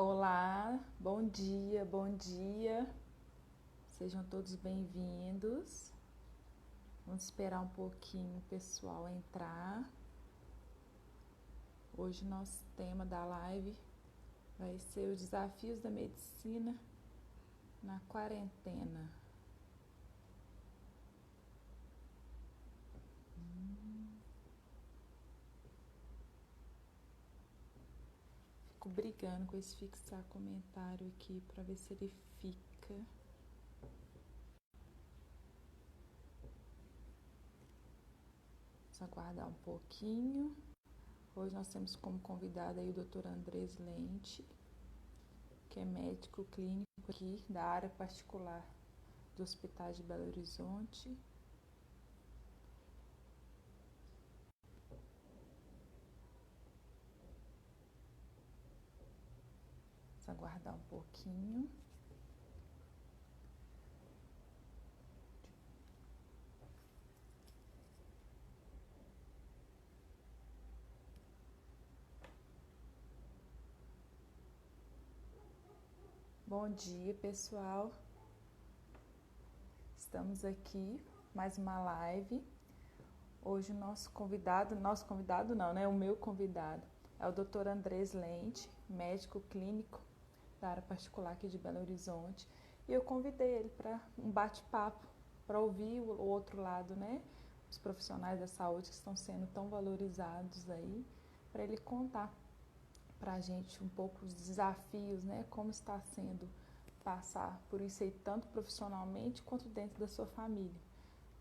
Olá, bom dia, bom dia. Sejam todos bem-vindos. Vamos esperar um pouquinho o pessoal entrar. Hoje nosso tema da live vai ser os desafios da medicina na quarentena. Fico brigando com esse fixar comentário aqui para ver se ele fica. Vamos aguardar um pouquinho. Hoje nós temos como convidado aí o Dr. Andrés Lente, que é médico clínico aqui da área particular do Hospital de Belo Horizonte. Vamos aguardar um pouquinho. Bom dia, pessoal. Estamos aqui, mais uma live. Hoje o nosso convidado não, né? O meu convidado é o Dr. Andrés Lente, médico clínico da área particular aqui de Belo Horizonte. E eu convidei ele para um bate-papo, para ouvir o outro lado, né? Os profissionais da saúde que estão sendo tão valorizados aí, para ele contar para a gente um pouco os desafios, né? Como está sendo passar por isso aí, tanto profissionalmente quanto dentro da sua família,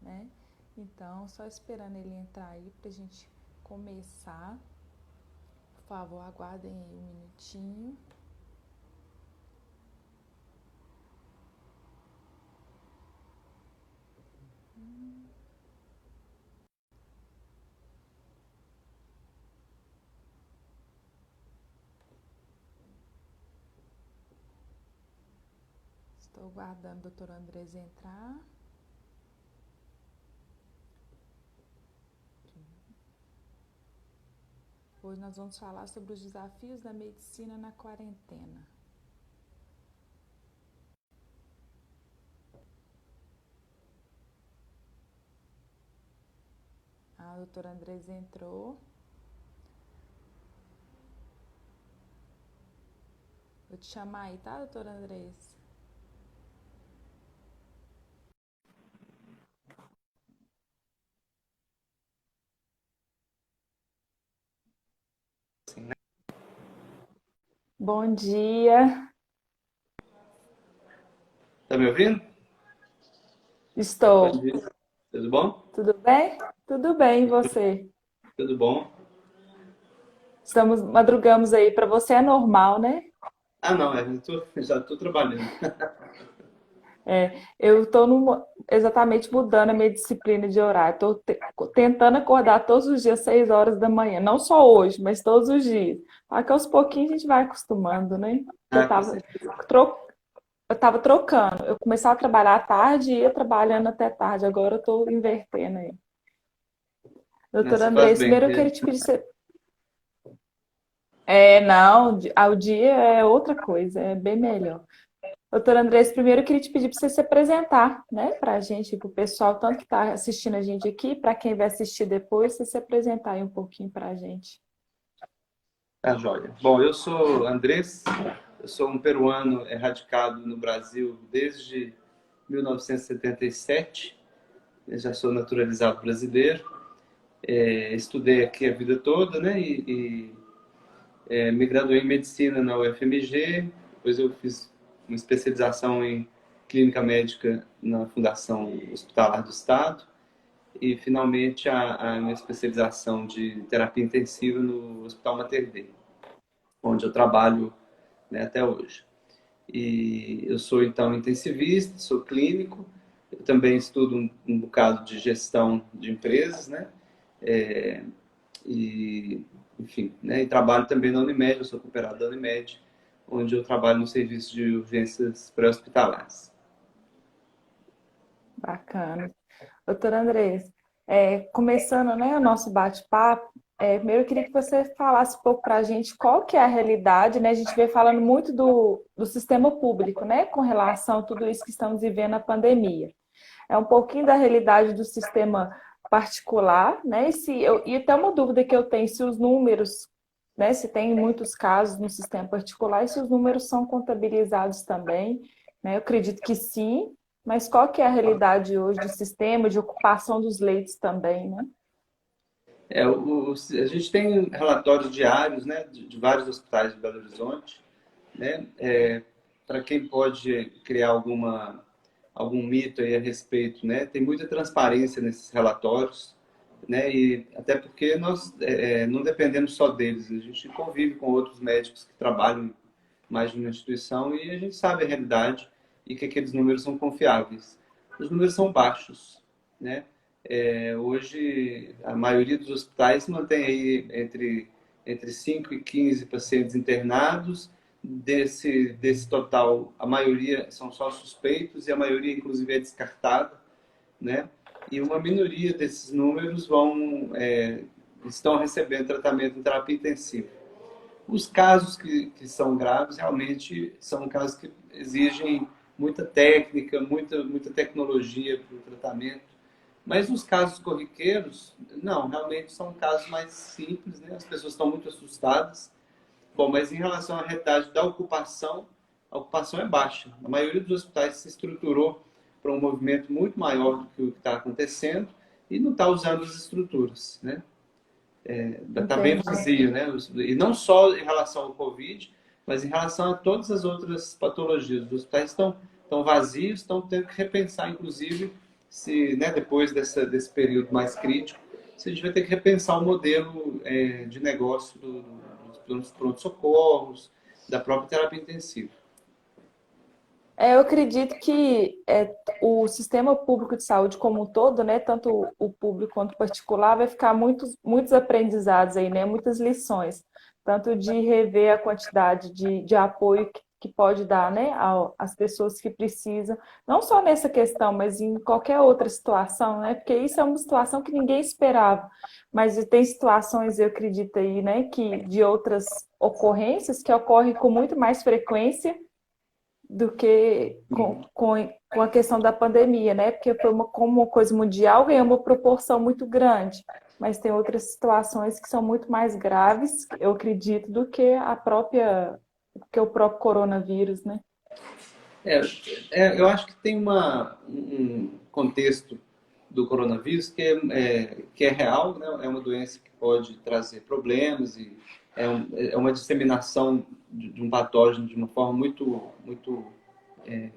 né? Então, só esperando ele entrar aí para a gente começar. Por favor, aguardem aí um minutinho. Estou aguardando o Dr. Andrés entrar. Hoje nós vamos falar sobre os desafios da medicina na quarentena. O Dr. Andrés entrou. Vou te chamar aí, tá, Dr. Andrés? Bom dia. Tá me ouvindo? Bom Estou. dia. Tudo bom? Tudo bem? Tudo bem, e você? Tudo bom? Madrugamos aí. Para você é normal, né? Ah, não, já tô trabalhando. Eu estou exatamente mudando a minha disciplina de horário. Estou tentando acordar todos os dias, 6 horas da manhã. Não só hoje, mas todos os dias. Só que aos pouquinhos a gente vai acostumando, né? Eu Ah, com estava certeza. eu tava trocando. Eu começava a trabalhar à tarde e ia trabalhando até tarde. Agora eu estou invertendo aí. Não, Doutor você faz Andrés, bem. primeiro eu queria te pedir. Não, ao dia é outra coisa, é bem melhor. Doutor Andrés, primeiro eu queria te pedir para você se apresentar, né, para a gente, para o pessoal, tanto que está assistindo a gente aqui, para quem vai assistir depois, você se apresentar aí um pouquinho para a gente. Tá joia. Bom, eu sou Andrés, eu sou um peruano radicado no Brasil desde 1977. Eu já sou naturalizado brasileiro. Estudei aqui a vida toda, né? Me graduei em medicina na UFMG. Depois eu fiz uma especialização em clínica médica na Fundação Hospitalar do Estado. E finalmente a minha especialização de terapia intensiva no Hospital Mater Dei, onde eu trabalho, né, até hoje. E eu sou então intensivista, sou clínico, eu também estudo um bocado de gestão de empresas, né? É, e enfim, né? E trabalho também na Unimed, eu sou cooperado da Unimed, onde eu trabalho no serviço de urgências pré-hospitalares. Bacana. Doutor Andrés, começando, né, o nosso bate-papo, Primeiro eu queria que você falasse um pouco para a gente qual que é a realidade, né? A gente vem falando muito do sistema público, né? Com relação a tudo isso que estamos vivendo na pandemia. É um pouquinho da realidade do sistema particular, né? E até uma dúvida que eu tenho, se os números, né? Se tem muitos casos no sistema particular e se os números são contabilizados também, né? Eu acredito que sim, mas qual que é a realidade hoje do sistema, de ocupação dos leitos também, né? A gente tem relatórios diários, né, de vários hospitais de Belo Horizonte, né? Para quem pode criar algum mito aí a respeito, né? Tem muita transparência nesses relatórios, né? E até porque nós não dependemos só deles, a gente convive com outros médicos que trabalham mais de uma instituição e a gente sabe a realidade e que aqueles números são confiáveis. Os números são baixos, né? Hoje, a maioria dos hospitais mantém aí entre 5 e 15 pacientes internados. Desse total, a maioria são só suspeitos e a maioria, inclusive, é descartada, né? E uma minoria desses números estão recebendo tratamento em terapia intensiva. Os casos que são graves realmente são casos que exigem muita técnica, muita tecnologia para o tratamento. Mas os casos corriqueiros, não, realmente são casos mais simples, né? As pessoas estão muito assustadas. Bom, mas em relação à realidade da ocupação, a ocupação é baixa. A maioria dos hospitais se estruturou para um movimento muito maior do que o que está acontecendo e não está usando as estruturas, né? Está bem Entendi. vazio, né? E não só em relação ao Covid, mas em relação a todas as outras patologias. Os hospitais estão vazios, estão tendo que repensar, inclusive, se, né, depois desse período mais crítico, se a gente vai ter que repensar o modelo de negócio dos pronto-socorros, da própria terapia intensiva. Eu acredito que o sistema público de saúde como um todo, né, tanto o público quanto o particular, vai ficar muitos aprendizados aí, né, muitas lições, tanto de rever a quantidade de apoio que pode dar, né, às pessoas que precisam, não só nessa questão, mas em qualquer outra situação, né, porque isso é uma situação que ninguém esperava, mas tem situações, eu acredito aí, né, que de outras ocorrências que ocorrem com muito mais frequência do que com a questão da pandemia, né? Porque como uma coisa mundial, ganhou uma proporção muito grande. Mas tem outras situações que são muito mais graves, eu acredito, que o próprio coronavírus, né? É, eu acho que tem um contexto do coronavírus que é real, né? É uma doença que pode trazer problemas e é uma disseminação de um patógeno de uma forma muito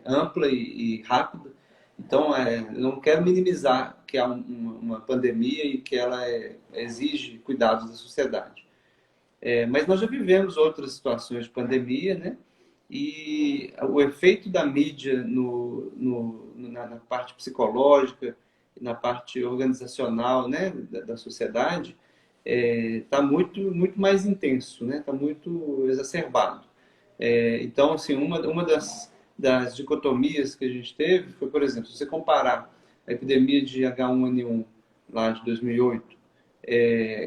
ampla e rápida. Então, eu não quero minimizar que há uma pandemia e que ela exige cuidados da sociedade. Mas nós já vivemos outras situações de pandemia, né? E o efeito da mídia na parte psicológica, na parte organizacional, né, da sociedade, está muito mais intenso, né? Está muito exacerbado. Então, assim, uma das dicotomias que a gente teve foi, por exemplo, se você comparar a epidemia de H1N1 lá de 2008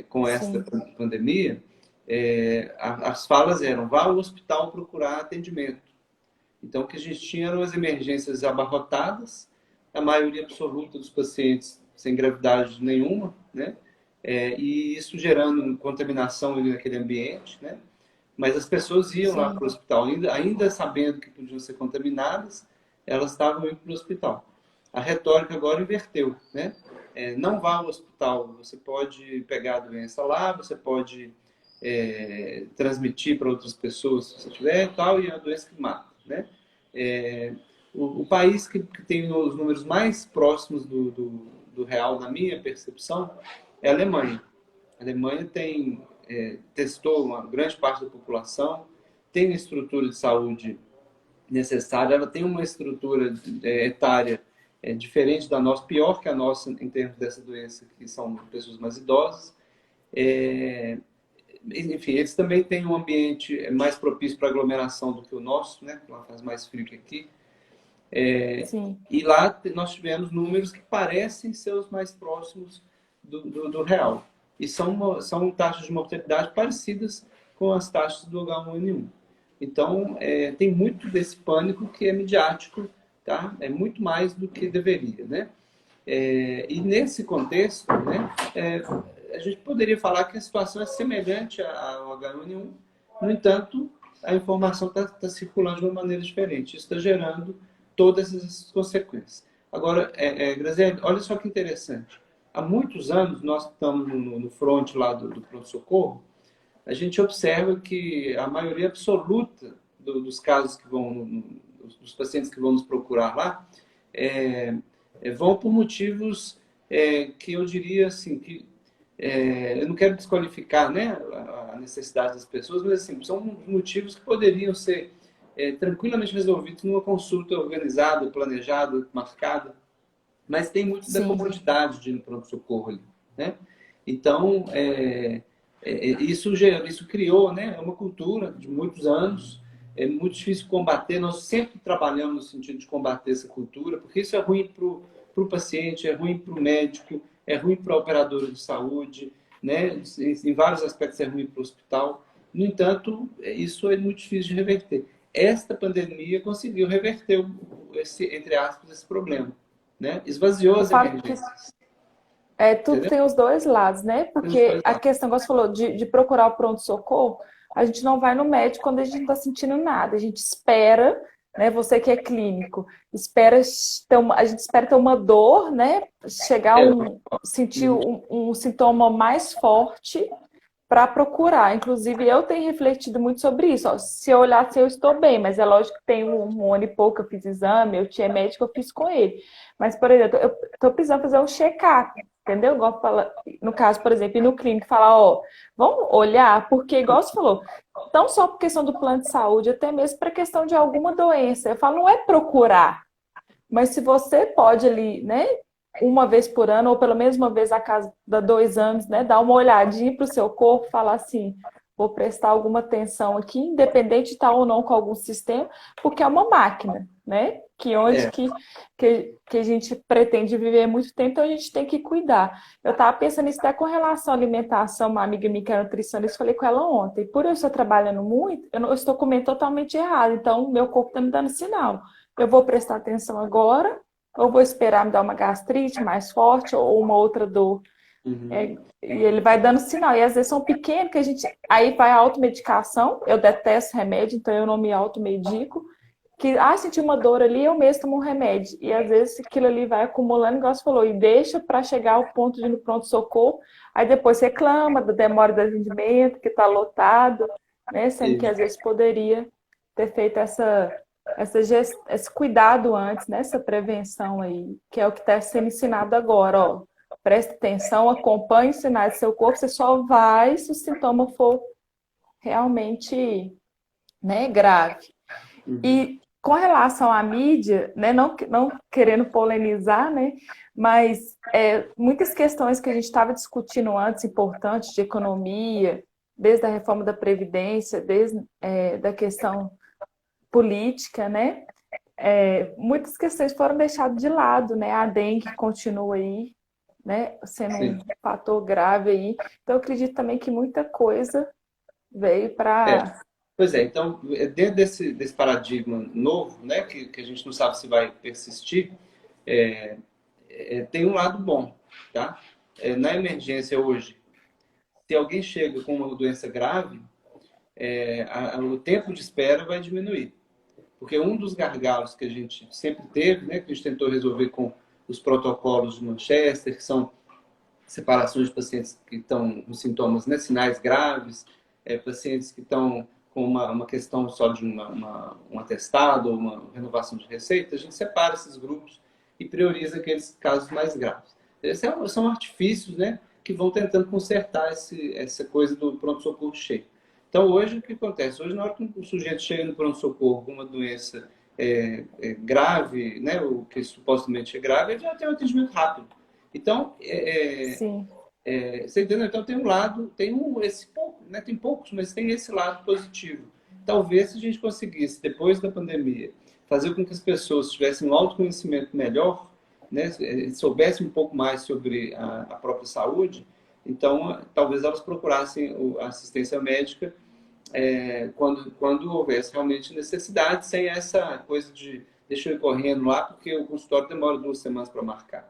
com esta Sim, pandemia, as falas eram: vá ao hospital procurar atendimento. Então, o que a gente tinha eram as emergências abarrotadas, a maioria absoluta dos pacientes sem gravidade nenhuma, né? E isso gerando contaminação ali naquele ambiente, né? Mas as pessoas iam lá sim. para o hospital, ainda sabendo que podiam ser contaminadas, elas estavam indo para o hospital. A retórica agora inverteu, né? Não vá ao hospital, você pode pegar a doença lá, você pode transmitir para outras pessoas se você tiver e tal, e é uma doença que mata, né? É, o país que tem os números mais próximos do real, na minha percepção, é a Alemanha. A Alemanha testou uma grande parte da população, tem uma estrutura de saúde necessária, ela tem uma estrutura etária diferente da nossa, pior que a nossa em termos dessa doença, que são pessoas mais idosas. É, Enfim, eles também têm um ambiente mais propício para aglomeração do que o nosso, né? Lá faz mais frio que aqui. Sim. E lá nós tivemos números que parecem ser os mais próximos do real. e são taxas de mortalidade parecidas com as taxas do H1N1. Então, tem muito desse pânico que é midiático, tá? É muito mais do que deveria, né? E nesse contexto, né, a gente poderia falar que a situação é semelhante ao H1N1, no entanto, a informação está circulando de uma maneira diferente. Isso está gerando todas essas consequências. Agora, Graziele, olha só que interessante. Há muitos anos, nós que estamos no front lá do pronto-socorro, a gente observa que a maioria absoluta dos casos que vão, dos pacientes que vão nos procurar lá, vão por motivos que eu diria assim, que eu não quero desqualificar, né, a necessidade das pessoas, mas assim, são motivos que poderiam ser tranquilamente resolvidos numa consulta organizada, planejada, marcada, mas tem muito da Sim. comodidade de ir no pronto-socorro ali, né? Então, isso criou, né, uma cultura de muitos anos. É muito difícil combater. Nós sempre trabalhamos no sentido de combater essa cultura, porque isso é ruim para o paciente, é ruim para o médico, é ruim para a operadora de saúde, né? Em vários aspectos é ruim para o hospital. No entanto, isso é muito difícil de reverter. Esta pandemia conseguiu reverter entre aspas, esse problema, né? Esvaziou Eu as falo que emergências. tudo Entendeu? tem os dois lados, né? Tem os Porque dois a lados. questão, como você falou, de procurar o pronto-socorro, a gente não vai no médico quando a gente não está sentindo nada. A gente espera, né? Você que é clínico, a gente espera ter uma dor, né? Sentir Uhum. um sintoma mais forte para procurar. Inclusive, eu tenho refletido muito sobre isso. Ó, se eu olhar se eu estou bem, mas é lógico que tem um ano e pouco eu fiz exame, eu tinha médico, eu fiz com ele. Mas, por exemplo, eu estou precisando fazer um check-up, entendeu? Igual fala, no caso, por exemplo, ir no clínico falar, ó, vamos olhar, porque, igual você falou, não só por questão do plano de saúde, até mesmo para questão de alguma doença. Eu falo, não é procurar, mas se você pode ali, né, uma vez por ano, ou pelo menos uma vez a cada 2 anos, né, dar uma olhadinha para o seu corpo, falar assim, vou prestar alguma atenção aqui, independente de estar ou não com algum sistema, porque é uma máquina, né? Que onde É, que a gente pretende viver muito tempo, então a gente tem que cuidar. Eu estava pensando nisso até com relação à alimentação, uma amiga minha que é nutricionista, falei com ela ontem, por eu estar trabalhando muito, eu estou comendo totalmente errado, então o meu corpo está me dando sinal. Eu vou prestar atenção agora, ou vou esperar me dar uma gastrite mais forte ou uma outra dor. uhum. E ele vai dando sinal. E às vezes são pequenos que a gente. Aí vai a automedicação. Eu detesto remédio, então eu não me automedico. Senti uma dor ali, eu mesmo tomo um remédio. E às vezes aquilo ali vai acumulando, igual você falou, e deixa para chegar ao ponto de ir no pronto-socorro. Aí depois reclama da demora do atendimento, que está lotado, né? Sendo que às vezes poderia ter feito esse cuidado antes, né? Essa prevenção aí, que é o que está sendo ensinado agora, ó. Preste atenção, acompanhe os sinais do seu corpo, você só vai se o sintoma for realmente, né, grave. Uhum. E com relação à mídia, né, não querendo polemizar, né, mas muitas questões que a gente estava discutindo antes, importantes de economia, desde a reforma da Previdência, desde da questão política, né, muitas questões foram deixadas de lado, né, a dengue continua aí, né, sendo um Sim. fator grave aí. Então, eu acredito também que muita coisa veio É. para. Pois é, então, dentro desse paradigma novo, né, que a gente não sabe se vai persistir, tem um lado bom, tá? Na emergência hoje, se alguém chega com uma doença grave, o tempo de espera vai diminuir. Porque um dos gargalos que a gente sempre teve, né, que a gente tentou resolver com os protocolos de Manchester, que são separações de pacientes que estão com sintomas, né, sinais graves, pacientes que estão com uma questão só de um atestado ou uma renovação de receita, a gente separa esses grupos e prioriza aqueles casos mais graves. Esses são artifícios, né, que vão tentando consertar essa coisa do pronto-socorro cheio. Então, hoje, o que acontece? Hoje, na hora que o sujeito chega no pronto-socorro com uma doença grave, né, o que supostamente é grave, ele já tem um atendimento rápido. Então, Sim, você entendeu? Então tem um lado, esse pouco, né? Tem poucos, mas tem esse lado positivo. Talvez se a gente conseguisse, depois da pandemia, fazer com que as pessoas tivessem um autoconhecimento melhor, né? Soubessem um pouco mais sobre a própria saúde, Então, talvez elas procurassem a assistência médica quando houvesse realmente necessidade, sem essa coisa de deixa eu ir correndo lá, porque o consultório demora 2 semanas para marcar.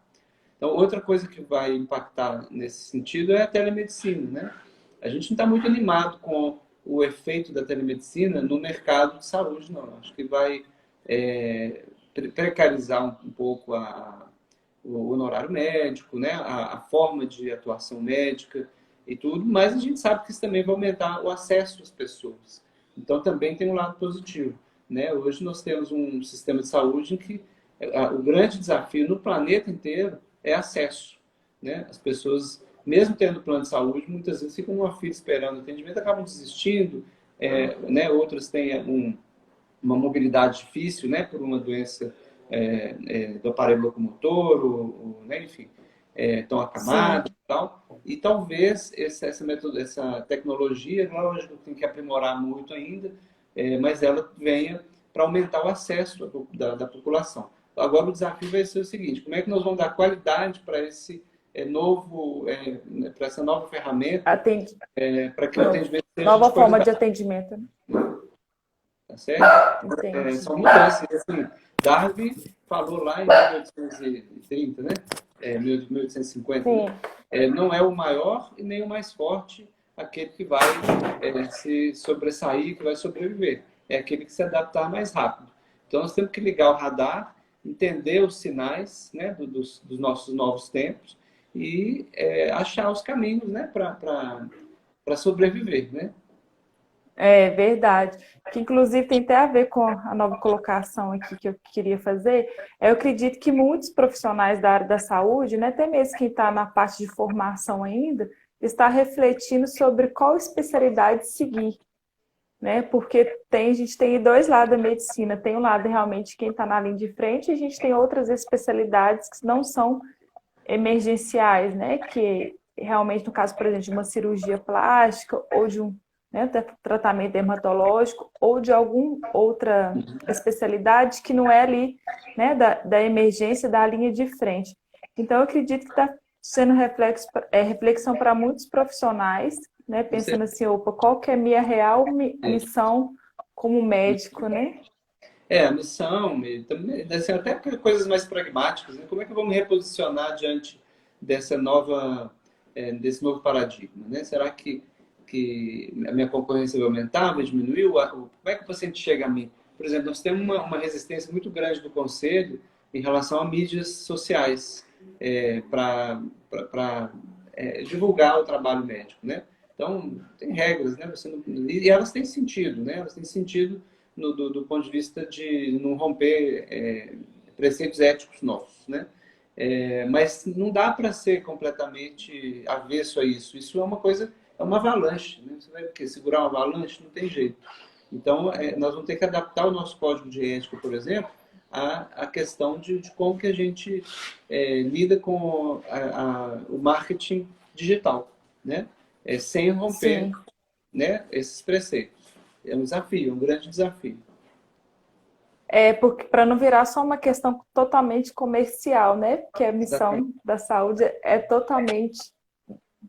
Então, outra coisa que vai impactar nesse sentido é a telemedicina, né? A gente não está muito animado com o efeito da telemedicina no mercado de saúde, não. Acho que vai precarizar um pouco o honorário médico, né? A forma de atuação médica e tudo, mas a gente sabe que isso também vai aumentar o acesso às pessoas. Então, também tem um lado positivo, né? Hoje nós temos um sistema de saúde em que o grande desafio no planeta inteiro é acesso, né? As pessoas, mesmo tendo plano de saúde, muitas vezes ficam numa fila esperando atendimento, acabam desistindo, né? Outras têm uma mobilidade difícil, né? Por uma doença do aparelho locomotor, né? Enfim, estão acamados e tal. E talvez essa tecnologia, lógico, tem que aprimorar muito ainda, mas ela venha para aumentar o acesso da população. Agora o desafio vai ser o seguinte: como é que nós vamos dar qualidade para esse para essa nova ferramenta, para que o atendimento seja nova de forma de qualidade, atendimento, né? tá certo? Entendi. São mudanças. Assim, Darwin falou lá em 1830, né? 1850, Sim. né? Não é o maior e nem o mais forte aquele que vai se sobressair, que vai sobreviver. É aquele que se adaptar mais rápido. Então, nós temos que ligar o radar, entender os sinais, né, dos nossos novos tempos e achar os caminhos, né, para sobreviver, né? É verdade. Que inclusive tem até a ver com a nova colocação aqui que eu queria fazer. Eu acredito que muitos profissionais da área da saúde, né, até mesmo quem está na parte de formação ainda, está refletindo sobre qual especialidade seguir, né? Porque a gente tem dois lados da medicina. Tem um lado realmente quem está na linha de frente, e a gente tem outras especialidades que não são emergenciais, né? Que realmente, no caso, por exemplo, de uma cirurgia plástica ou de um, né, tratamento dermatológico ou de alguma outra especialidade que não é ali, né, da emergência, da linha de frente. Então, eu acredito que está sendo reflexão para muitos profissionais, né, pensando assim, opa, qual que é a minha real missão como médico, né? A missão, e também, assim, até coisas mais pragmáticas, né? Como é que eu vou me reposicionar diante desse novo paradigma, né? Será que a minha concorrência vai aumentar, vai diminuir? Como é que o paciente chega a mim? Por exemplo, nós temos uma resistência muito grande do conselho em relação a mídias sociais para divulgar o trabalho médico, né? Então, tem regras, né? E elas têm sentido, né? Elas têm sentido do ponto de vista de não romper preceitos éticos nossos, né? Mas não dá para ser completamente avesso a isso. Isso é uma coisa, é uma avalanche, né? Você vai segurar uma avalanche? Não tem jeito. Então, nós vamos ter que adaptar o nosso código de ética, por exemplo, à questão de como que a gente lida com o marketing digital, né? Sem romper, Sim. né, esses preceitos. É um desafio, um grande desafio. Porque para não virar só uma questão totalmente comercial, né? Porque a missão da saúde é totalmente,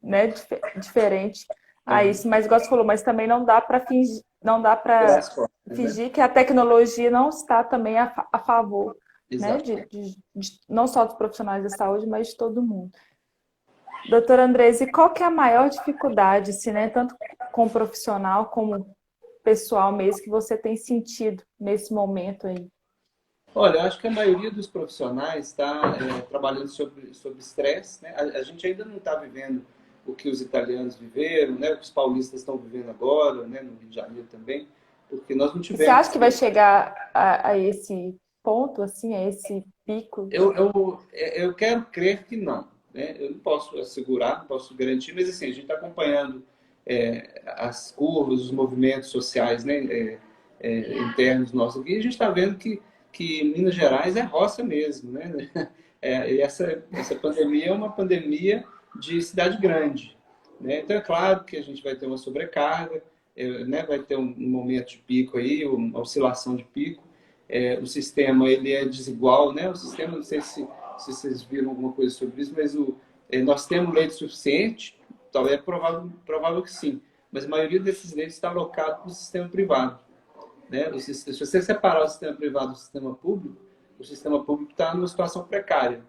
né, diferente a isso. Mas igual você falou, mas também não dá para fingir, não dá para fingir que a tecnologia não está também a favor, né? Não só dos profissionais da saúde, mas de todo mundo. Doutora Andresa, qual que é a maior dificuldade, assim, né? Tanto com o profissional como pessoal mesmo, que você tem sentido nesse momento aí? Olha, eu acho que a maioria dos profissionais está trabalhando sobre estresse, né? A gente ainda não está vivendo o que os italianos viveram, né? O que os paulistas estão vivendo agora, né? No Rio de Janeiro também, porque nós não E você tivemos... acha que vai chegar a esse ponto, assim, a esse pico? Eu quero crer que não, né? Eu não posso assegurar, não posso garantir, mas assim, a gente está acompanhando as curvas, os movimentos sociais, né? Internos nossos aqui, e a gente está vendo que Minas Gerais é roça mesmo, né? E essa pandemia é uma pandemia de cidade grande, né? Então é claro que a gente vai ter uma sobrecarga, né? Vai ter um momento de pico aí, uma oscilação de pico. O sistema ele é desigual, né? O sistema, não sei se vocês viram alguma coisa sobre isso, mas nós temos leite suficiente, talvez é provável que sim, mas a maioria desses leitos está alocado no sistema privado, né? Se você separar o sistema privado do sistema público, o sistema público está numa situação precária.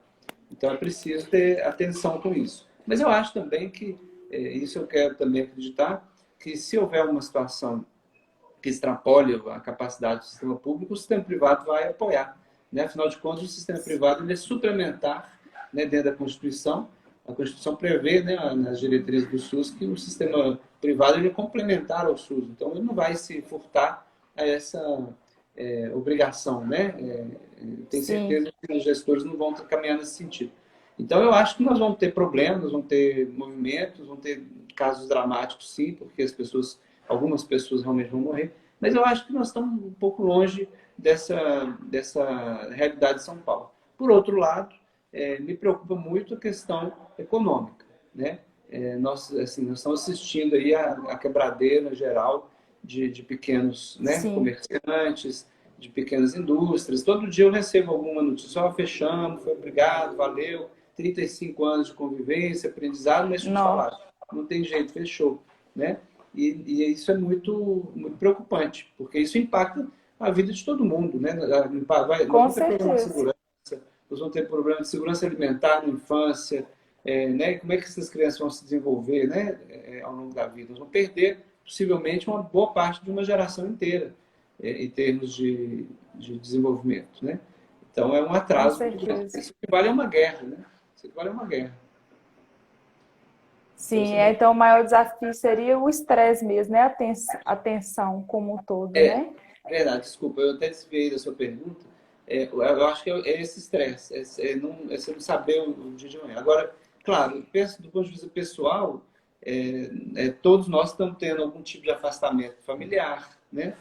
Então é preciso ter atenção com isso. Mas eu acho também que, isso eu quero também acreditar, que se houver uma situação que extrapole a capacidade do sistema público, o sistema privado vai apoiar, né? Afinal de contas, o sistema privado ele é suplementar, né, dentro da Constituição. A Constituição prevê, né, nas diretrizes do SUS que o sistema privado ele é complementar ao SUS. Então, ele não vai se furtar a essa obrigação, né? Tenho Sim, certeza que os gestores não vão caminhar nesse sentido. Então, eu acho que nós vamos ter problemas, vamos ter movimentos, vamos ter casos dramáticos, sim, porque algumas pessoas realmente vão morrer. Mas eu acho que nós estamos um pouco longe dessa realidade de São Paulo. Por outro lado, me preocupa muito a questão econômica, né? Nós estamos assistindo aí a quebradeira geral de pequenos, né, sim. comerciantes, de pequenas indústrias. Todo dia eu recebo alguma notícia, fechamos, foi obrigado, valeu, 35 anos de convivência, aprendizado, mas deixa eu te Não, falar, não tem jeito, fechou, né? E isso é muito, muito preocupante, porque isso impacta a vida de todo mundo, né? Nós com vamos ter problema de certeza. segurança, nós vamos ter problema de segurança alimentar na infância, né? Como é que essas crianças vão se desenvolver, né? Ao longo da vida. Nós vamos perder, possivelmente, uma boa parte de uma geração inteira, em termos de desenvolvimento, né? Então, é um Com atraso muito grande. certeza. Isso equivale a uma guerra, né? Isso equivale a uma guerra. Então, isso Sim, é muito... então o maior desafio seria o estresse mesmo, né? A tensão como um todo, É, né? verdade, desculpa, eu até desviei da sua pergunta. Eu acho que é esse estresse, você não saber o dia de amanhã. Agora, claro, penso do ponto de vista pessoal, todos nós estamos tendo algum tipo de afastamento familiar, né?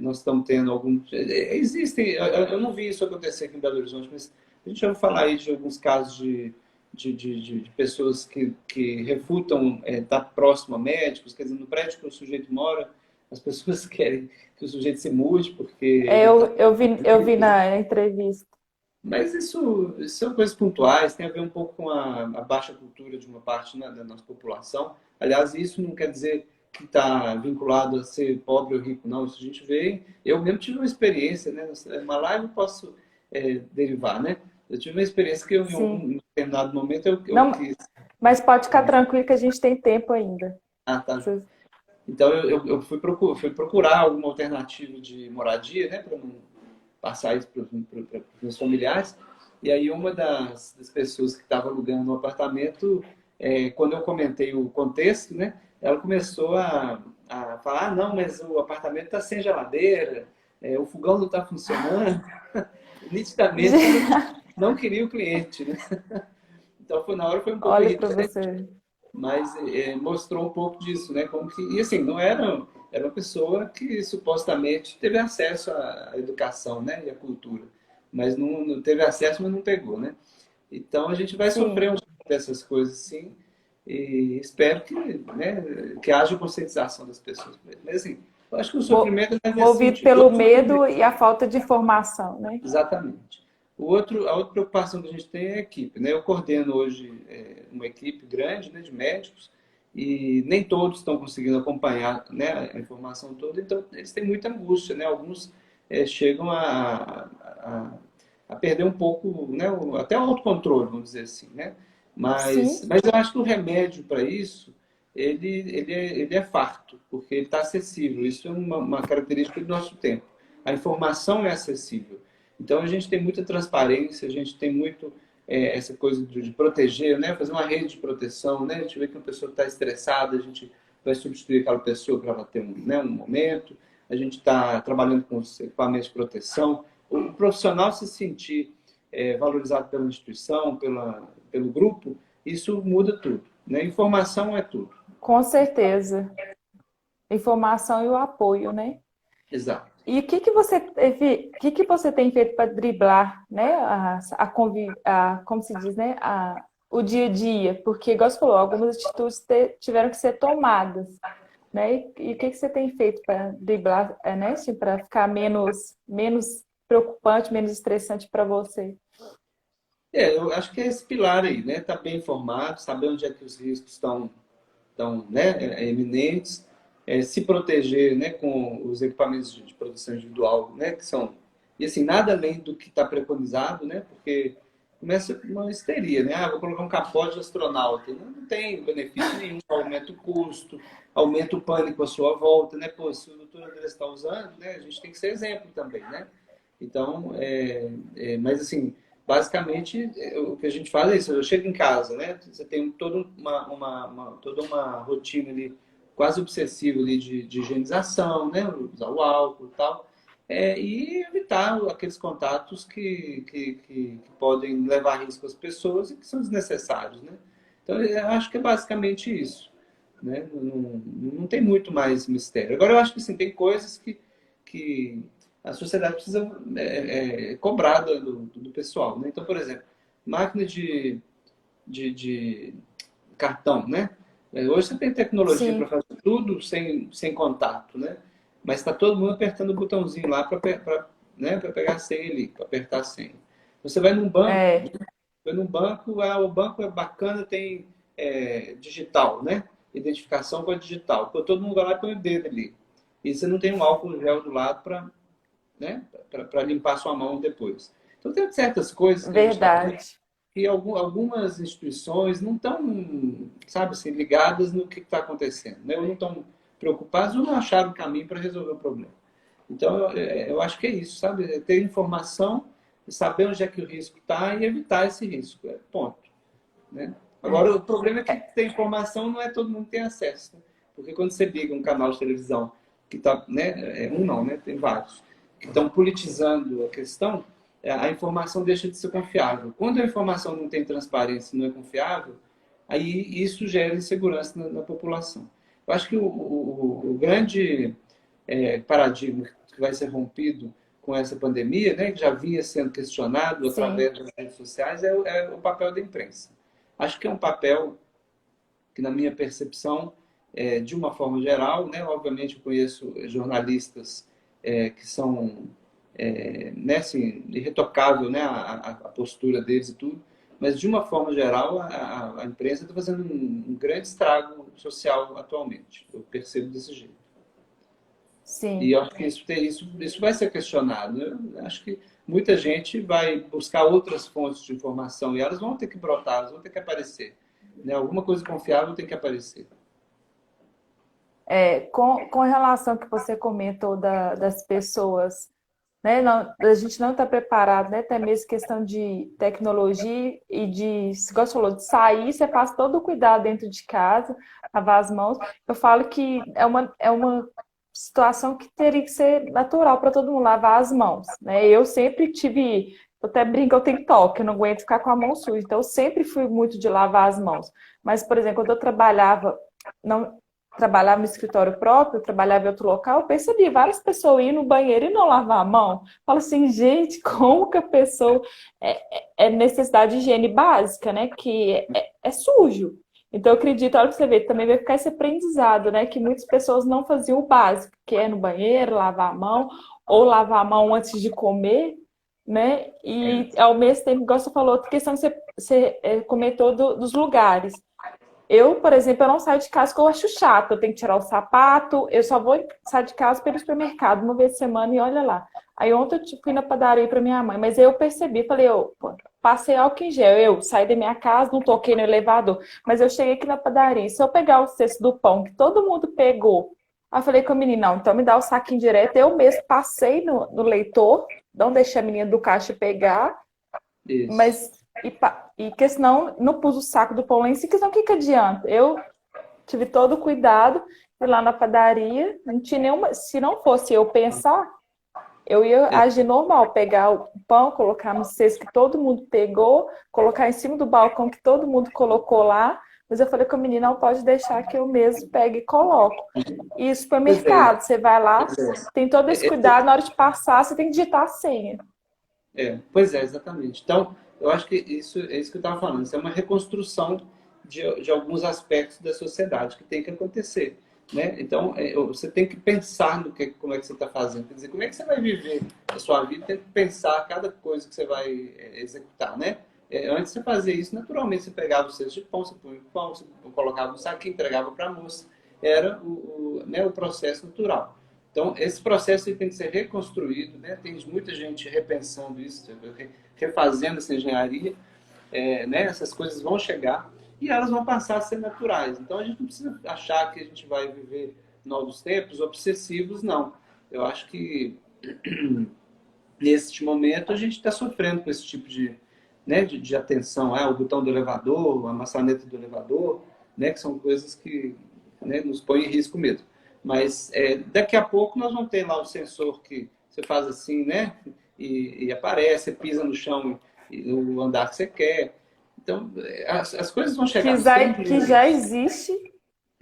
Nós estamos tendo algum. Existem, eu não vi isso acontecer aqui em Belo Horizonte, mas a gente já vai falar aí de alguns casos de pessoas que refutam estar próximo a médicos, quer dizer, no prédio que o sujeito mora, as pessoas querem que o sujeito se mude porque ele está. Eu vi na entrevista. Mas isso são coisas pontuais, tem a ver um pouco com a baixa cultura de uma parte, né, da nossa população. Aliás, isso não quer dizer que está vinculado a ser pobre ou rico, não. Isso a gente vê. Eu mesmo tive uma experiência, né? Uma live eu posso derivar, né? Eu tive uma experiência que eu, em Sim. algum determinado momento eu Não, quis. mas pode ficar tranquilo que a gente tem tempo ainda. Ah, tá. Você- Então eu fui procurar alguma alternativa de moradia, né? Para não passar isso para os meus familiares. E aí uma das pessoas que estava alugando o apartamento, quando eu comentei o contexto, né, ela começou a falar, ah, não, mas o apartamento está sem geladeira, o fogão não está funcionando. Nitidamente ela não queria o cliente, né? Então na hora foi um pouco Olha para irritante, você. mas mostrou um pouco disso, né? Como que, e assim, não era uma pessoa que supostamente teve acesso à educação, né? E à cultura, mas não teve acesso, mas não pegou, né? Então a gente vai sofrer Sim. dessas coisas, sim, e espero que, né, que haja conscientização das pessoas. Mas assim, eu acho que o sofrimento é nesse Movido sentido. pelo Todo sofrimento. medo e a falta de informação, né? Exatamente. A outra preocupação que a gente tem é a equipe, né? Eu coordeno hoje uma equipe grande, né, de médicos e nem todos estão conseguindo acompanhar, né, a informação toda, então eles têm muita angústia, né? Alguns chegam a perder um pouco, né, até o autocontrole, vamos dizer assim, né? Mas, Sim, mas eu acho que o remédio para isso, ele é farto, porque ele está acessível. Isso é uma característica do nosso tempo. A informação é acessível. Então a gente tem muita transparência, a gente tem muito essa coisa de proteger, né? Fazer uma rede de proteção, né? A gente vê que uma pessoa está estressada, a gente vai substituir aquela pessoa para ela ter né, um momento. A gente está trabalhando com os equipamentos de proteção. O profissional se sentir valorizado pela instituição, pelo grupo, isso muda tudo, né? Informação é tudo. com certeza. Informação e o apoio, né? Exato. E o que você tem feito para driblar, né, como se diz, né, o dia a dia? Porque, igual você falou, algumas atitudes tiveram que ser tomadas, né? E o que você tem feito para driblar, né, assim, para ficar menos preocupante, menos estressante para você? Eu acho que é esse pilar aí, né? Estar bem informado, saber onde é que os riscos estão, né, eminentes, se proteger, né, com os equipamentos de proteção individual, né, que são, e assim, nada além do que está preconizado, né, porque começa uma histeria, né, vou colocar um capote de astronauta, não tem benefício nenhum, aumenta o custo, aumenta o pânico à sua volta, né, pô, se o doutor André está usando, né, a gente tem que ser exemplo também, né, então, mas assim, basicamente, o que a gente faz é isso. Eu chego em casa, né? Você tem toda uma rotina ali, quase obsessiva ali de higienização, né? Usar o álcool e tal. E evitar aqueles contatos que podem levar risco às pessoas e que são desnecessários, né? Então, eu acho que é basicamente isso, né? Não tem muito mais mistério. Agora, eu acho que sim, tem coisas que a sociedade precisa cobrar do pessoal, né? Então, por exemplo, máquina de cartão, né? Hoje você tem tecnologia para Sim, fazer tudo sem contato, né? Mas está todo mundo apertando o botãozinho lá para né, pegar a senha ali, para apertar a senha. Você vai num banco, é, o banco é bacana, tem digital, né? Identificação com a digital. Pô, todo mundo vai lá e põe o dedo ali. E você não tem um álcool gel do lado para, né, para limpar sua mão depois. Então, tem certas coisas que a gente está vendo verdade. que algumas instituições não estão, sabe assim, ligadas no que está acontecendo, né? Ou não estão preocupadas ou não acharam o caminho para resolver o problema. Então, eu acho que é isso, sabe? É ter informação, saber onde é que o risco está e evitar esse risco. Ponto. Né? É, Agora, o problema é que ter informação não é todo mundo que tem acesso. Né? Porque quando você liga um canal de televisão que está, né, um não, né, tem vários, que estão politizando a questão, a informação deixa de ser confiável. Quando a informação não tem transparência e não é confiável, aí isso gera insegurança na população. Eu acho que o grande paradigma que vai ser rompido com essa pandemia, né, que já vinha sendo questionado sim, através das redes sociais, é o papel da imprensa. Acho que é um papel que, na minha percepção, de uma forma geral, né, obviamente eu conheço jornalistas que são, né, assim, irretocável, né, a postura deles e tudo, mas de uma forma geral a imprensa está fazendo um grande estrago social atualmente. Eu percebo desse jeito. E sim. eu acho que isso vai ser questionado. Eu acho que muita gente vai buscar outras fontes de informação e elas vão ter que brotar, elas vão ter que aparecer. Né? Alguma coisa confiável tem que aparecer. Com relação ao que você comentou das pessoas, né, a gente não está preparado, né, até mesmo questão de tecnologia e de, se você falou, de sair, você faz todo o cuidado dentro de casa, lavar as mãos. Eu falo que é uma situação que teria que ser natural para todo mundo lavar as mãos, né? Eu sempre tive, eu até brinco, eu tenho toque, eu não aguento ficar com a mão suja, então eu sempre fui muito de lavar as mãos. Mas, por exemplo, quando eu não, trabalhava no escritório próprio, trabalhava em outro local, eu percebi várias pessoas ir no banheiro e não lavar a mão. Falo assim, gente, como que a pessoa é necessidade de higiene básica, né? Que é sujo. Então, eu acredito, olha pra você ver, também vai ficar esse aprendizado, né? Que muitas pessoas não faziam o básico, que é no banheiro, lavar a mão, ou lavar a mão antes de comer, né? E ao mesmo tempo, igual você falou, outra questão que você comentou dos lugares. Eu, por exemplo, eu não saio de casa porque eu acho chato. Eu tenho que tirar o sapato. Eu só vou sair de casa para ir no supermercado uma vez por semana e olha lá. Aí ontem eu fui na padaria para minha mãe, mas eu percebi, falei, pô, passei álcool em gel. Eu saí da minha casa, não toquei no elevador, mas eu cheguei aqui na padaria. Se eu pegar o cesto do pão que todo mundo pegou, aí eu falei com a menina, não, então me dá o saquinho direto. Eu mesmo passei no leitor, não deixei a menina do caixa pegar. Isso. Mas, e que senão não pus o saco do pão lá em si, que senão o que que adianta? Eu tive todo o cuidado, fui lá na padaria, não tinha nenhuma. Se não fosse eu pensar, eu ia É, agir normal, pegar o pão, colocar no cesto que todo mundo pegou, colocar em cima do balcão que todo mundo colocou lá. Mas eu falei com a menina, não pode deixar que eu mesmo pegue e coloco. E pois é, supermercado, você vai lá, pois tem todo esse é. cuidado, na hora de passar, você tem que digitar a senha. Pois é, exatamente. Então, eu acho que isso é isso que eu estava falando. Isso é uma reconstrução de alguns aspectos da sociedade que tem que acontecer. Né? Então, você tem que pensar no como é que você está fazendo. Quer dizer, como é que você vai viver a sua vida, tem que pensar cada coisa que você vai executar. Né? Antes você fazia isso naturalmente, você pegava o cesto de pão, você põe o pão, você colocava no saquinho, entregava para a moça. Era né, o processo natural. Então, esse processo tem que ser reconstruído, né? Tem muita gente repensando isso, refazendo essa engenharia, né? Essas coisas vão chegar e elas vão passar a ser naturais. Então, a gente não precisa achar que a gente vai viver novos tempos obsessivos, não. Eu acho que neste momento a gente está sofrendo com esse tipo de, né, de atenção, o botão do elevador, a maçaneta do elevador, né, que são coisas que, né, nos põem em risco mesmo. Mas daqui a pouco nós vamos ter lá o sensor que você faz assim, né, e aparece, você pisa no chão e no andar que você quer. Então, as coisas vão chegar Que no já, centro. que já existe,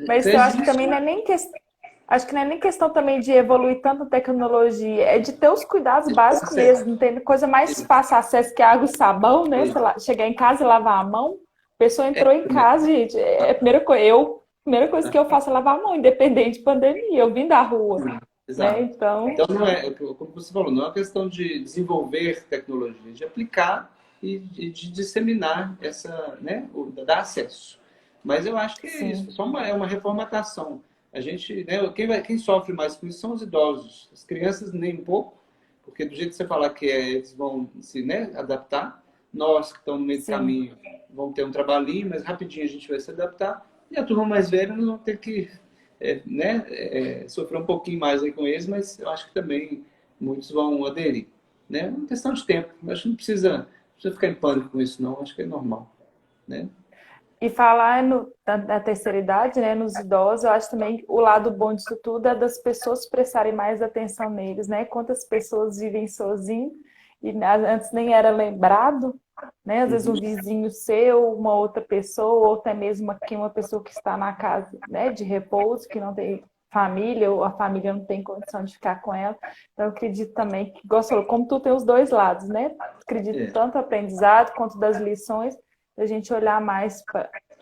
mas Já eu acho que existe. também não é nem questão. Acho que não é nem questão também de evoluir tanto a tecnologia, é de ter os cuidados básicos mesmo. Não tem coisa mais fácil acesso que água e sabão, né? Sei lá, chegar em casa e lavar a mão. A pessoa entrou em casa, gente, é a primeira coisa que eu faço é lavar a mão, independente de pandemia. Eu vim da rua, né? Exato. Então, Então, não é, como você falou, não é uma questão de desenvolver tecnologia, de aplicar e de disseminar essa, né, dar acesso. Mas eu acho que é isso, sim, só é uma reformatação. A gente, né, quem sofre mais com isso são os idosos. As crianças nem um pouco, porque do jeito que você falar que eles vão se, né, adaptar. Nós que estamos no meio do sim. caminho vamos ter um trabalhinho, mas rapidinho a gente vai se adaptar. E a turma mais velha nós vamos ter que né, sofrer um pouquinho mais aí com eles, mas eu acho que também muitos vão aderir. Né? É uma questão de tempo. Eu acho que não precisa ficar em pânico com isso, não. Eu acho que é normal. Né? E falar da terceira idade, né, nos idosos, eu acho também que o lado bom disso tudo é das pessoas prestarem mais atenção neles, né? Quantas pessoas vivem sozinhos e antes nem era lembrado, né? Às vezes um Uhum. vizinho seu, uma outra pessoa, ou até mesmo aqui uma pessoa que está na casa, né, de repouso, que não tem família, ou a família não tem condição de ficar com ela. Então, eu acredito também que, igual você falou, como tu tem os dois lados, né? Acredito É. tanto no aprendizado quanto das lições, a gente olhar mais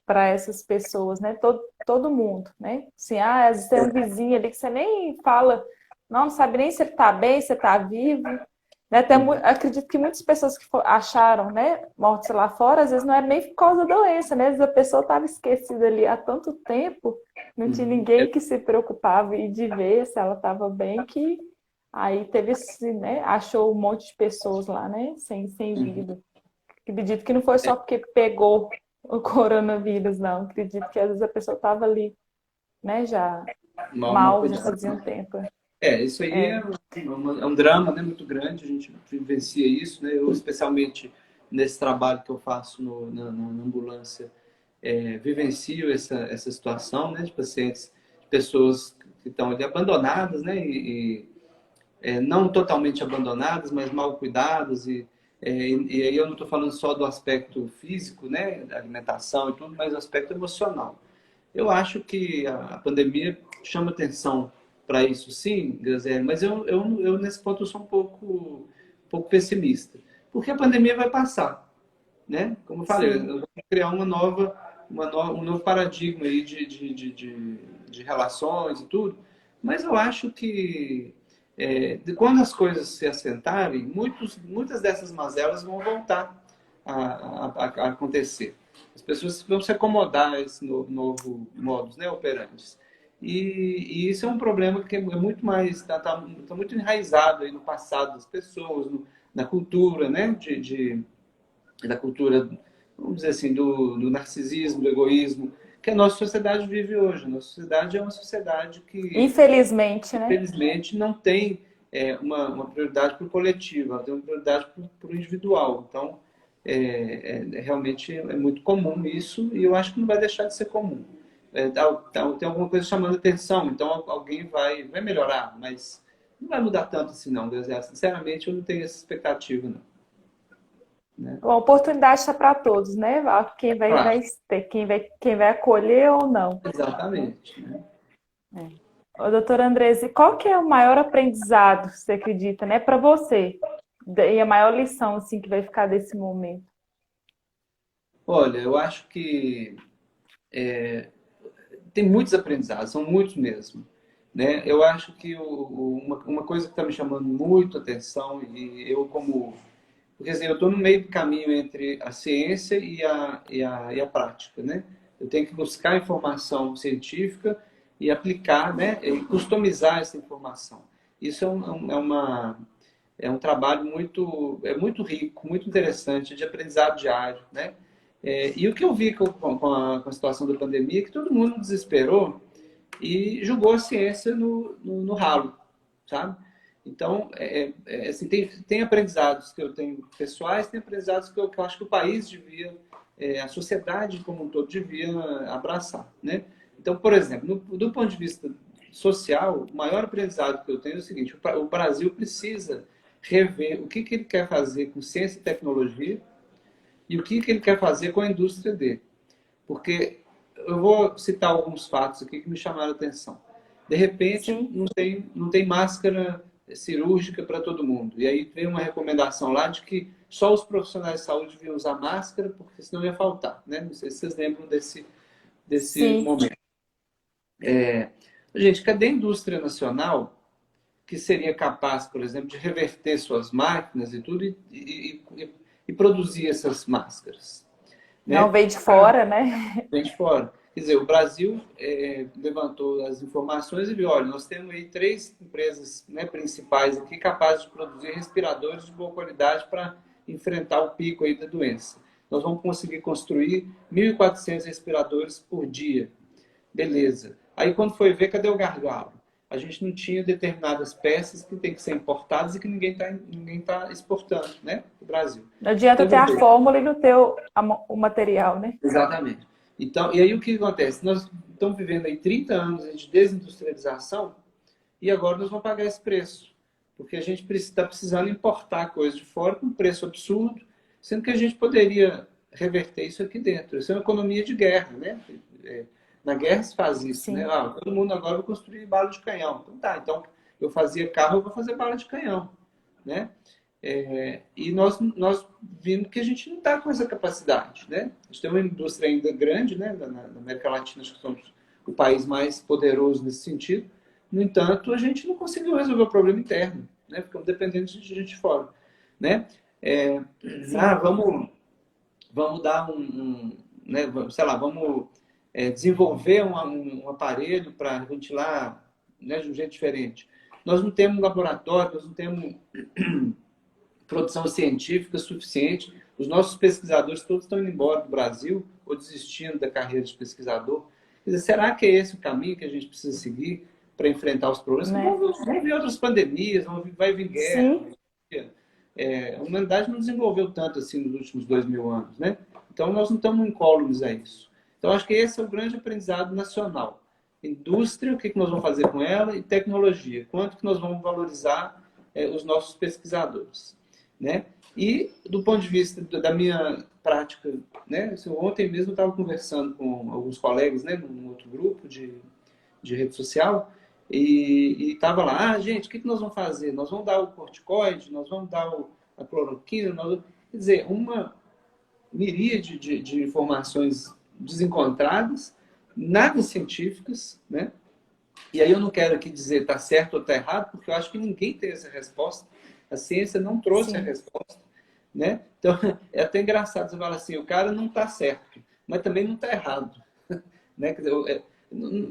para essas pessoas, né? Todo mundo, né? Assim, às vezes tem um vizinho ali que você nem fala, não sabe nem se ele está bem, se ele está vivo. Né? Até, Uhum. acredito que muitas pessoas que acharam, né, mortes lá fora, às vezes não era nem por causa da doença, né? Às vezes a pessoa estava esquecida ali há tanto tempo, não tinha Uhum. ninguém que se preocupava de ver se ela estava bem, que aí teve esse, né, achou um monte de pessoas lá, né, sem Uhum. vida. Acredito que não foi só porque pegou o coronavírus, não. Acredito que às vezes a pessoa estava ali, né, já Uma mal, já condição. fazia um tempo. Isso aí É, é um drama, né, muito grande, a gente vivencia isso, né? Eu, especialmente nesse trabalho que eu faço na ambulância, vivencio essa situação, né, de pacientes, de pessoas que estão ali abandonadas, né, não totalmente abandonadas, mas mal cuidadas, e aí eu não estou falando só do aspecto físico, né, da alimentação e tudo, mas do aspecto emocional. Eu acho que a pandemia chama atenção para isso, sim, Graziele, mas eu, nesse ponto, eu sou um pouco pessimista. Porque a pandemia vai passar, né? Como eu falei, nós sim. vamos criar um novo paradigma aí de relações e tudo. Mas eu acho que quando as coisas se assentarem, muitas dessas mazelas vão voltar a acontecer. As pessoas vão se acomodar a esse novo modus, né, operantes. E isso é um problema que é muito mais, tá muito enraizado aí no passado das pessoas, na cultura, né, da cultura, vamos dizer assim, do narcisismo, do egoísmo, que a nossa sociedade vive hoje. A nossa sociedade é uma sociedade que, Infelizmente, né? infelizmente, não tem uma prioridade para o coletivo, ela tem uma prioridade para o individual. Então, realmente é muito comum isso e eu acho que não vai deixar de ser comum. Tem alguma coisa chamando atenção, então alguém vai melhorar, mas não vai mudar tanto assim não, Deus. Sinceramente, eu não tenho essa expectativa, não. Né? A oportunidade está para todos, né? Quem Claro, vai ter, quem vai acolher ou não, né? exatamente. Né? Ô, doutora Andresa, e qual que é o maior aprendizado, você acredita, né, para você? E a maior lição, assim, que vai ficar desse momento? Olha, eu acho que tem muitos aprendizados, são muitos mesmo. Né? Eu acho que uma coisa que está me chamando muito a atenção, e eu, como Porque, quer dizer, eu estou no meio do caminho entre a ciência e a prática, né? Eu tenho que buscar informação científica e aplicar, né? E customizar essa informação. Isso é um trabalho muito rico, muito interessante, de aprendizado diário, né? E o que eu vi com a situação da pandemia é que todo mundo desesperou e jogou a ciência no ralo, sabe? Então, assim, tem aprendizados que eu tenho pessoais, tem aprendizados que eu acho que o país devia, a sociedade como um todo devia abraçar, né? Então, por exemplo, do ponto de vista social, o maior aprendizado que eu tenho é o seguinte: o Brasil precisa rever o que ele quer fazer com ciência e tecnologia e o que ele quer fazer com a indústria dele. Porque eu vou citar alguns fatos aqui que me chamaram a atenção. De repente, Sim. não tem máscara cirúrgica para todo mundo. E aí veio uma recomendação lá de que só os profissionais de saúde deviam usar máscara, porque senão ia faltar, né? Não sei se vocês lembram desse Sim. momento. Gente, cadê a indústria nacional que seria capaz, por exemplo, de reverter suas máquinas e tudo e produzir essas máscaras, Não né? veio de fora, né? Vem de fora. Quer dizer, o Brasil levantou as informações e viu, olha, nós temos aí 3 empresas, né, principais aqui capazes de produzir respiradores de boa qualidade para enfrentar o pico aí da doença. Nós vamos conseguir construir 1.400 respiradores por dia. Beleza. Aí quando foi ver, cadê o gargalo? A gente não tinha determinadas peças que tem que ser importadas e que ninguém tá exportando, né, para o Brasil. Não adianta Então, ter a fórmula e não ter o material, né? exatamente. Então, e aí o que acontece? Nós estamos vivendo aí 30 anos de desindustrialização e agora nós vamos pagar esse preço. Porque a gente está precisando importar coisas de fora com um preço absurdo, sendo que a gente poderia reverter isso aqui dentro. Isso é uma economia de guerra, né? Na guerra se faz isso, né? Sim. Todo mundo agora vai construir bala de canhão. Então tá, então eu fazia carro, eu vou fazer bala de canhão, né? E nós vimos que a gente não está com essa capacidade, né? A gente tem uma indústria ainda grande, né? Na América Latina, acho que somos o país mais poderoso nesse sentido. No entanto, a gente não conseguiu resolver o problema interno, né? Ficamos dependentes de gente de fora, né? É, Sim. vamos dar né? Sei lá, vamos desenvolver um aparelho para ventilar, né, de um jeito diferente. Nós não temos laboratório, nós não temos produção científica suficiente. Os nossos pesquisadores todos estão indo embora do Brasil ou desistindo da carreira de pesquisador. Quer dizer, será que é esse o caminho que a gente precisa seguir para enfrentar os problemas? Né? Vão vir outras pandemias, vai vir guerra. Sim. A humanidade não desenvolveu tanto assim nos últimos 2.000 anos, né? Então, nós não estamos incólumes a isso. Então, acho que esse é o grande aprendizado nacional. Indústria, o que nós vamos fazer com ela, e tecnologia. Quanto que nós vamos valorizar os nossos pesquisadores, né? E, do ponto de vista da minha prática, né? Ontem mesmo eu estava conversando com alguns colegas, né? Num outro grupo de rede social, e estava lá, gente, o que nós vamos fazer? Nós vamos dar o corticoide, nós vamos dar a cloroquina, quer dizer, uma miríade de informações desencontradas, nada científicas, né? E aí eu não quero aqui dizer está certo ou está errado, porque eu acho que ninguém tem essa resposta. A ciência não trouxe a Sim. resposta, né? Então, é até engraçado você falar assim, o cara não está certo, mas também não está errado, né? Quer dizer,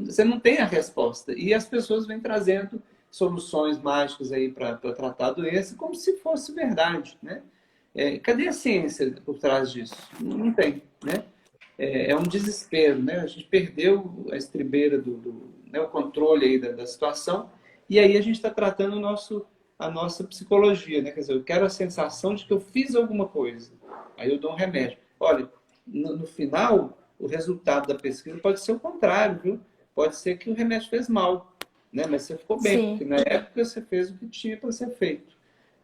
você não tem a resposta. E as pessoas vêm trazendo soluções mágicas aí para tratar a doença como se fosse verdade, né? Cadê a ciência por trás disso? Não tem, né? É um desespero, né? A gente perdeu a estribeira né, o controle aí da situação e aí a gente está tratando a nossa psicologia, né? Quer dizer, eu quero a sensação de que eu fiz alguma coisa. Aí eu dou um remédio. Olha, no final, o resultado da pesquisa pode ser o contrário, viu? Pode ser que o remédio fez mal, né? Mas você ficou bem, porque Sim. na época você fez o que tinha para ser feito.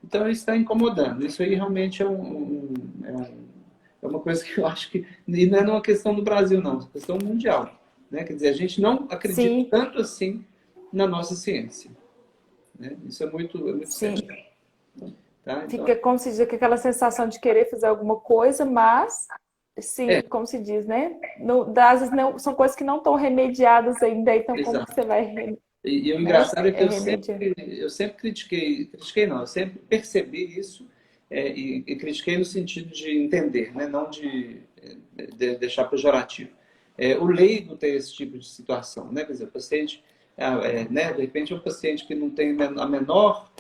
Então, isso está incomodando. Isso aí realmente é uma coisa que eu acho que e não é uma questão do Brasil, não. É uma questão mundial, né? Quer dizer, a gente não acredita Sim. tanto assim na nossa ciência, né? Isso é muito Sim. sério. Tá? Então, Fica, como se diz, com aquela sensação de querer fazer alguma coisa, mas, sim, como se diz, né? Às vezes não, são coisas que não estão remediadas ainda, então como que exato. você vai, E o né? engraçado é que eu Remediar. sempre, eu sempre critiquei não, eu sempre percebi isso e critiquei no sentido de entender, né? Não de deixar pejorativo. O leigo tem esse tipo de situação, né? Quer dizer, o paciente, né? De repente é um paciente que não tem a menor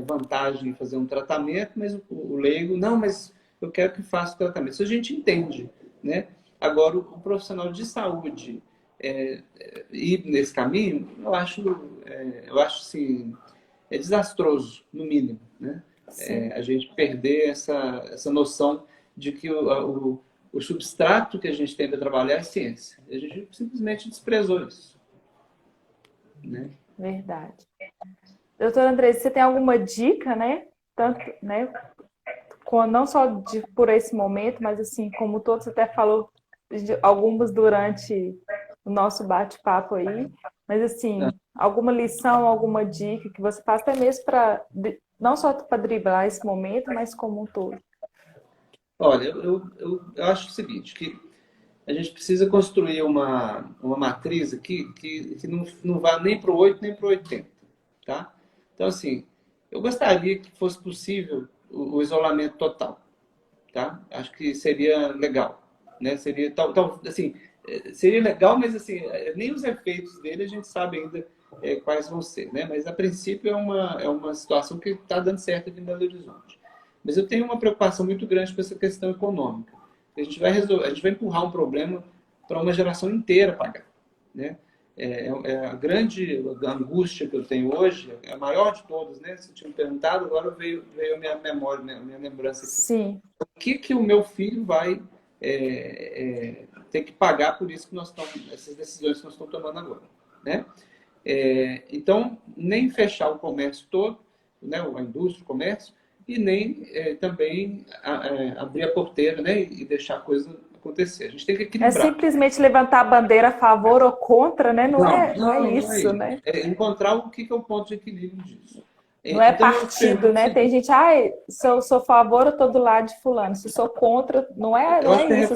vantagem em fazer um tratamento, mas o leigo, não, mas eu quero que faça o tratamento. Isso a gente entende, né? Agora, o profissional de saúde ir nesse caminho, eu acho assim, desastroso, no mínimo, né? Sim. A gente perder essa noção de que o substrato que a gente tem para trabalhar é ciência. A gente simplesmente desprezou isso, né? Verdade. Doutora Andressa, você tem alguma dica, né? Tanto, né? Não só por esse momento, mas assim, como todos até falou algumas durante o nosso bate-papo aí, mas assim, alguma lição, alguma dica que você faz até mesmo para não só para driblar esse momento, mas como um todo. Olha, eu acho o seguinte, que a gente precisa construir uma matriz aqui que não vá nem para o 8 nem para o 80, tá? Então, assim, eu gostaria que fosse possível o isolamento total, tá? Acho que seria legal, né? Seria assim, seria legal, mas assim, nem os efeitos dele a gente sabe ainda quais vão ser, né? Mas a princípio é uma situação que está dando certo aqui em Belo Horizonte. Mas eu tenho uma preocupação muito grande com essa questão econômica. A gente vai resolver, a gente vai empurrar um problema para uma geração inteira pagar, né? A grande angústia que eu tenho hoje, é a maior de todas, né? Se tinha me perguntado, agora veio a minha memória, minha lembrança aqui. Sim. O que o meu filho vai ter que pagar por isso que nós estamos, essas decisões que nós estamos tomando agora, né? Então, nem fechar o comércio todo, né? A indústria, o comércio, e nem também abrir a porteira, né? E deixar a coisa acontecer. A gente tem que É equilibrar. simplesmente levantar a bandeira a favor ou contra, né? Não é Não é isso, isso. né? É encontrar o que é o ponto de equilíbrio disso. Não é Então, eu partido, pergunto o né? Tem seguinte, gente, sou a favor, eu tô do lado de fulano. Se sou contra, eu não acho é que a isso.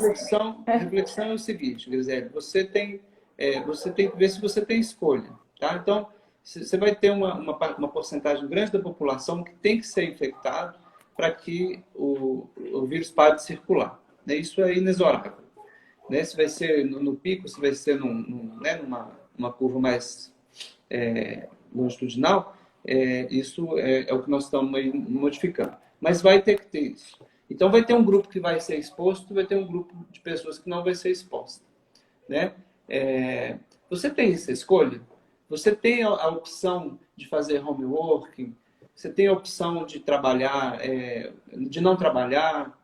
reflexão é o seguinte, Gisele, você tem que ver se você tem escolha, tá? Então, você vai ter uma porcentagem grande da população que tem que ser infectado para que o vírus pare de circular, né? Isso é inexorável, né? Se vai ser no pico, se vai ser né, numa curva mais longitudinal, isso é o que nós estamos aí modificando. Mas vai ter que ter isso. Então, vai ter um grupo que vai ser exposto, vai ter um grupo de pessoas que não vai ser exposta, né? Você tem essa escolha? Você tem a opção de fazer home working? Você tem a opção de trabalhar, de não trabalhar,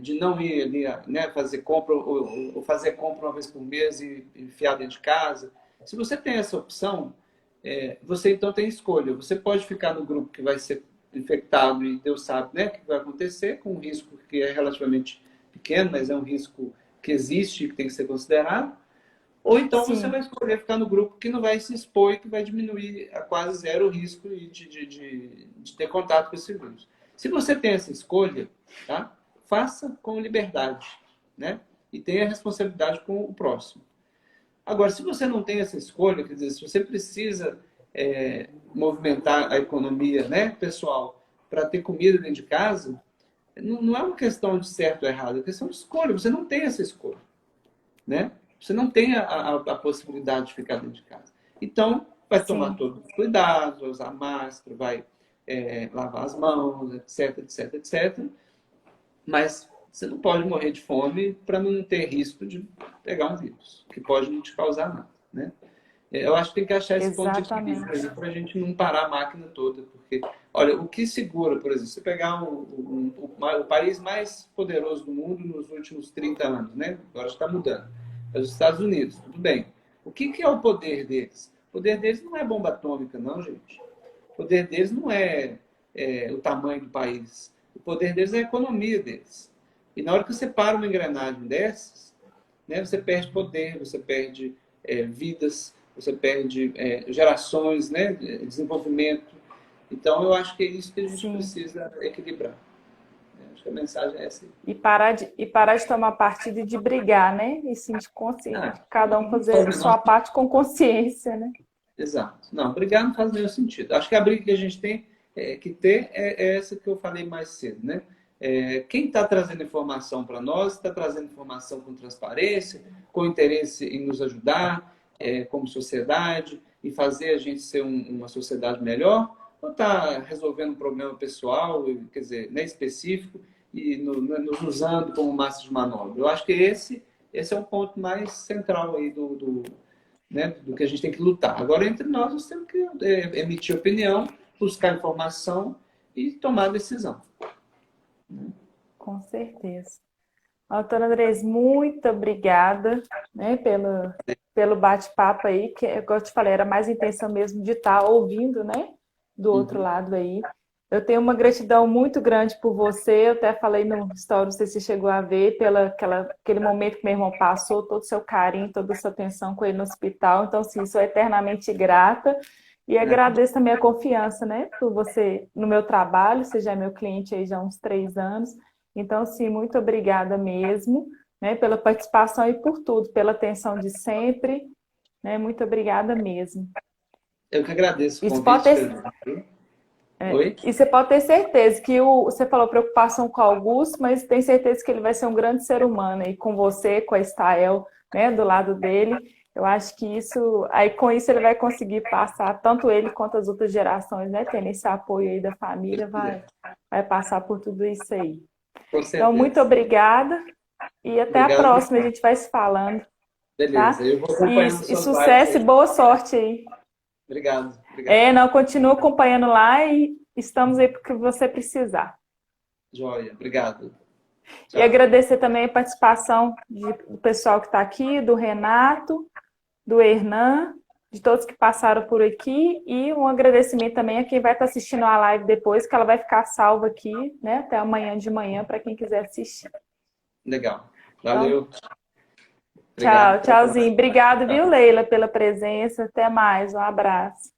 de não ir ali, né, fazer compra ou fazer compra uma vez por mês e enfiar dentro de casa? Se você tem essa opção, você então tem escolha. Você pode ficar no grupo que vai ser infectado e Deus sabe, né, o que vai acontecer, com um risco que é relativamente pequeno, mas é um risco que existe e que tem que ser considerado. Ou então você Sim, vai escolher ficar no grupo que não vai se expor e que vai diminuir a quase zero o risco de ter contato com esse vírus. Se você tem essa escolha, tá? Faça com liberdade, né? E tenha responsabilidade com o próximo. Agora, se você não tem essa escolha, quer dizer, se você precisa movimentar a economia, né, pessoal, para ter comida dentro de casa, não é uma questão de certo ou errado, é uma questão de escolha. Você não tem essa escolha, né? Você não tem a possibilidade de ficar dentro de casa. Então, vai tomar sim. todos os cuidados, vai usar máscara, vai lavar as mãos, etc, etc, etc. Mas você não pode morrer de fome para não ter risco de pegar um vírus, que pode não te causar nada, né? Eu acho que tem que achar esse ponto de Exatamente. equilíbrio para a gente não parar a máquina toda. Porque, olha, o que segura, por exemplo, você pegar o país mais poderoso do mundo nos últimos 30 anos, né? Agora está mudando. É os Estados Unidos, tudo bem. O que é o poder deles? O poder deles não é bomba atômica, não, gente. O poder deles não é o tamanho do país. O poder deles é a economia deles. E na hora que você para uma engrenagem dessas, né, você perde poder, você perde vidas, você perde gerações, né, desenvolvimento. Então, eu acho que é isso que a gente Sim. precisa equilibrar. Acho que a mensagem é essa. E parar de tomar partido e de brigar, né? E sim de consciência, Ah, cada um não fazer a sobre sua nós. parte com consciência, né? Exato. Não, brigar não faz nenhum sentido. Acho que a briga que a gente tem que ter é essa que eu falei mais cedo, né? Quem está trazendo informação para nós está trazendo informação com transparência, com interesse em nos ajudar, como sociedade, e fazer a gente ser uma sociedade melhor, ou está resolvendo um problema pessoal, quer dizer, né, específico, e nos usando como massa de manobra. Eu acho que esse é o ponto mais central aí né, do que a gente tem que lutar. Agora, entre nós temos que emitir opinião, buscar informação e tomar decisão. Com certeza. Doutora Andrés, muito obrigada, né, pelo bate-papo aí, que, como eu te falei, era mais intenção mesmo de estar ouvindo, né, do outro lado aí. Eu tenho uma gratidão muito grande por você, eu até falei no story, não sei se você chegou a ver, aquele momento que meu irmão passou, todo o seu carinho, toda a sua atenção com ele no hospital. Então, sim, sou eternamente grata e agradeço também a confiança, né, por você no meu trabalho, você já é meu cliente aí já há uns 3 anos. Então, sim, muito obrigada mesmo, né, pela participação e por tudo, pela atenção de sempre, né, muito obrigada mesmo. Eu que agradeço o Isso pode convite. ter, Oi? e você pode ter certeza que você falou preocupação com o Augusto, mas tem certeza que ele vai ser um grande ser humano e com você, com a Estael, né, do lado dele. Eu acho que isso, aí com isso ele vai conseguir passar, tanto ele quanto as outras gerações, né, tendo esse apoio aí da família, vai passar por tudo isso aí. Com Então, muito certeza. obrigada e até a Obrigado. próxima, a gente vai se falando, Beleza, tá? eu vou acompanhando E suas lives sucesso e aí. boa sorte aí. Obrigado, obrigado. Não, continua acompanhando lá e estamos aí para o que você precisar. Joia, obrigado. E Tchau. agradecer também a participação do pessoal que está aqui, do Renato, do Hernan, de todos que passaram por aqui, e um agradecimento também a quem vai estar assistindo a live depois, que ela vai ficar salva aqui, né, até amanhã de manhã, para quem quiser assistir. Legal. Então, Valeu. Obrigado. tchau, Até a próxima. tchauzinho. Obrigado, viu, Tchau. Leila, pela presença. Até mais, um abraço.